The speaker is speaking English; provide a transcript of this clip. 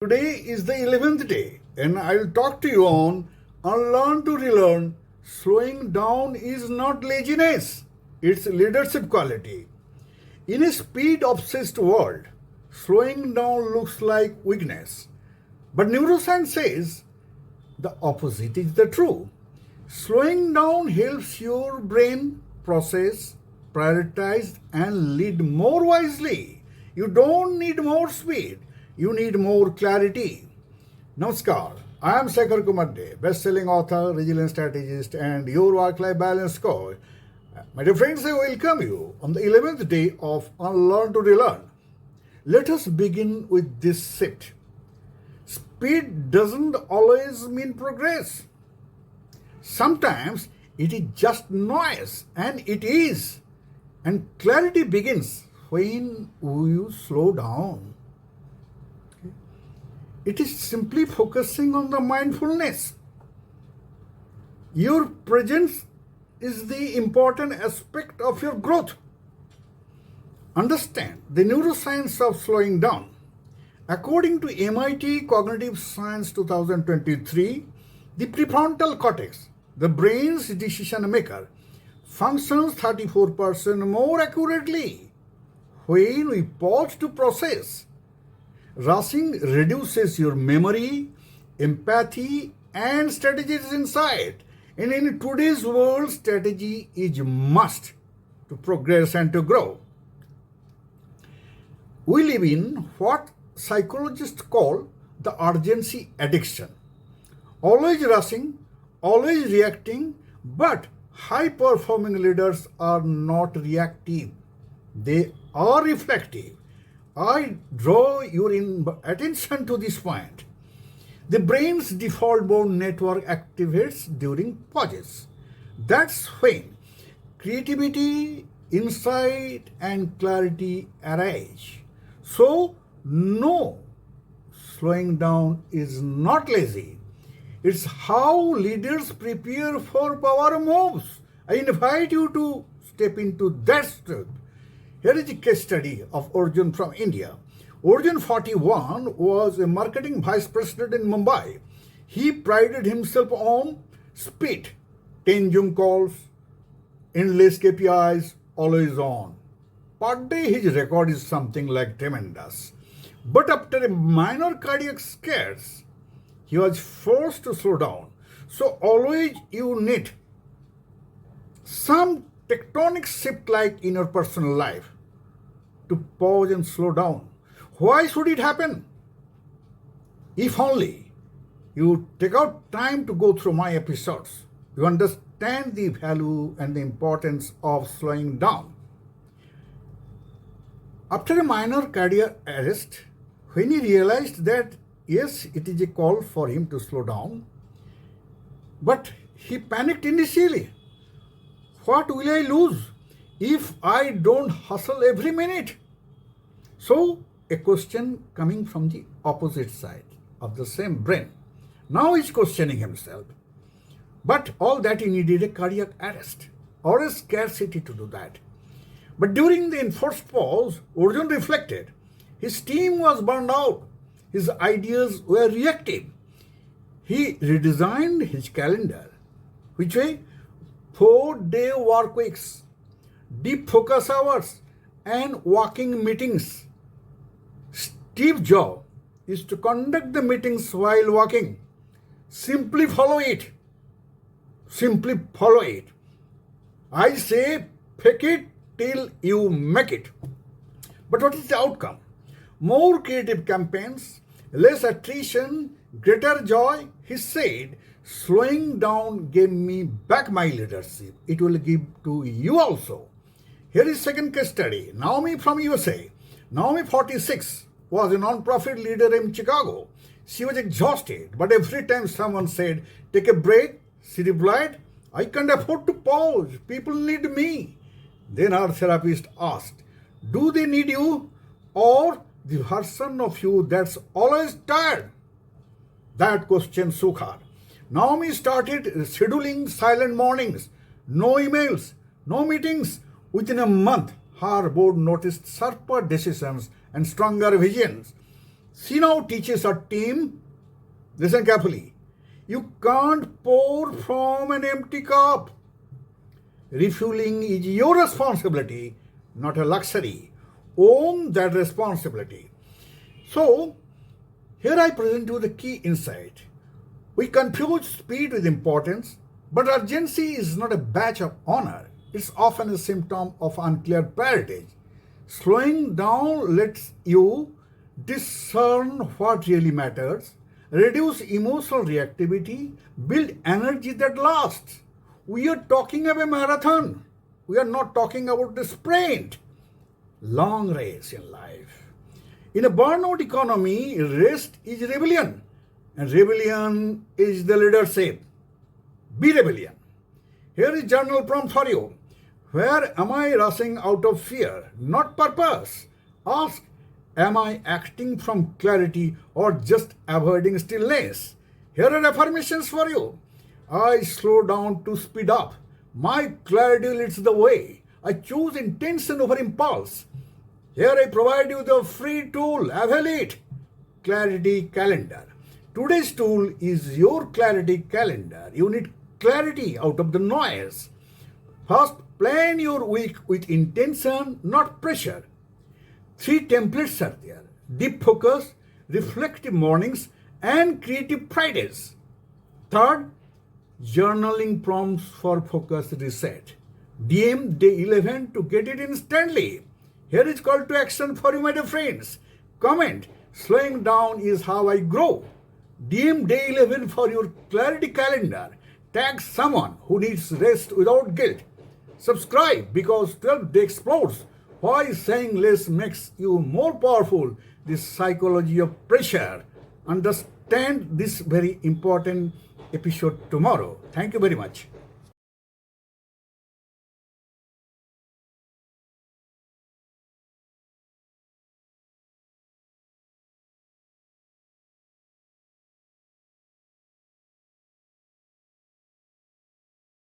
Today is the 11th day, and I'll talk to you on Unlearn to Relearn. Slowing down is not laziness, it's leadership quality. In a speed-obsessed world, slowing down looks like weakness. But neuroscience says the opposite is the true. Slowing down helps your brain process, prioritize, and lead more wisely. You don't need more speed. You need more clarity. Namaskar. I am 𝗪𝗂𝗏 𝗏, best-selling author, resilience strategist, and your work-life balance coach. My dear friends, I welcome you on the 11th day of Unlearn to Relearn. Let us begin with this shift. Speed doesn't always mean progress. Sometimes it is just noise, and it is. And clarity begins when you slow down. It is simply focusing on the mindfulness. Your presence is the important aspect of your growth. Understand the neuroscience of slowing down. According to MIT Cognitive Science 2023, the prefrontal cortex, the brain's decision maker, functions 34% more accurately when we pause to process. Rushing reduces your memory, empathy, and strategies insight. And in today's world, strategy is a must to progress and to grow. We live in what psychologists call the urgency addiction. Always rushing, always reacting, but high-performing leaders are not reactive. They are reflective. I draw your attention to this point. The brain's default mode network activates during pauses. That's when creativity, insight, and clarity arise. So, no, slowing down is not lazy. It's how leaders prepare for power moves. I invite you to step into that step. Here is a case study of Arjun from India. Arjun, 41, was a marketing vice president in Mumbai. He prided himself on speed, 10 Zoom calls, endless KPIs, always on. Per day, his record is something like tremendous. But after a minor cardiac scares, he was forced to slow down. So always you need some tectonic shift like in your personal life to pause and slow down. Why should it happen? If only you take out time to go through my episodes, you understand the value and the importance of slowing down. After a minor cardiac arrest, when he realized that yes, it is a call for him to slow down, but he panicked initially. What will I lose if I don't hustle every minute? So, a question coming from the opposite side of the same brain. Now he's questioning himself. But all that he needed a cardiac arrest or a scarcity to do that. But during the enforced pause, Arjun reflected. His team was burned out. His ideas were reactive. He redesigned his calendar. Which way? 4-day work weeks, deep focus hours, and walking meetings. Steve Jobs is to conduct the meetings while walking. Simply follow it. Simply follow it. I say fake it till you make it. But what is the outcome? More creative campaigns, less attrition, greater joy. He said, slowing down gave me back my leadership. It will give to you also. Here is second case study. 𝗪𝗹 from USA. 𝗪𝗹, 46, was a non-profit leader in Chicago. She was exhausted, but every time someone said, take a break, she replied, I can't afford to pause. People need me. Then her therapist asked, do they need you or the version of you that's always tired? That question shook her. 𝗪𝗹 started scheduling silent mornings, no emails, no meetings. Within a month, her board noticed sharper decisions and stronger visions. 𝗬𝗏 teaches a team, listen carefully, you can't pour from an empty cup. Refueling is your responsibility, not a luxury. Own that responsibility. So, here I present you the key insight. We confuse speed with importance, but urgency is not a badge of honor. It's often a symptom of unclear priorities. Slowing down lets you discern what really matters, reduce emotional reactivity, build energy that lasts. We are talking about a marathon. We are not talking about the sprint. Long race in life. In a burnout economy, rest is rebellion, and rebellion is the leadership. Be rebellion. Here is journal prompt for you. Where am I rushing out of fear, not purpose? Ask, am I acting from clarity or just avoiding stillness? Here are affirmations for you. I slow down to speed up. My clarity leads the way. I choose intention over impulse. Here I provide you the free tool, avail it. Clarity calendar. Today's tool is your clarity calendar. You need clarity out of the noise. First, plan your week with intention, not pressure. 3 templates are there: deep focus, reflective mornings, and creative Fridays. Third, journaling prompts for focus reset. DM day 11 to get it instantly. Here is call to action for you, my dear friends. Comment, slowing down is how I grow. DM day 11 for your clarity calendar. Tag someone who needs rest without guilt. Subscribe because 12 day explodes. Why saying less makes you more powerful. This psychology of pressure. Understand this very important episode tomorrow. Thank you very much.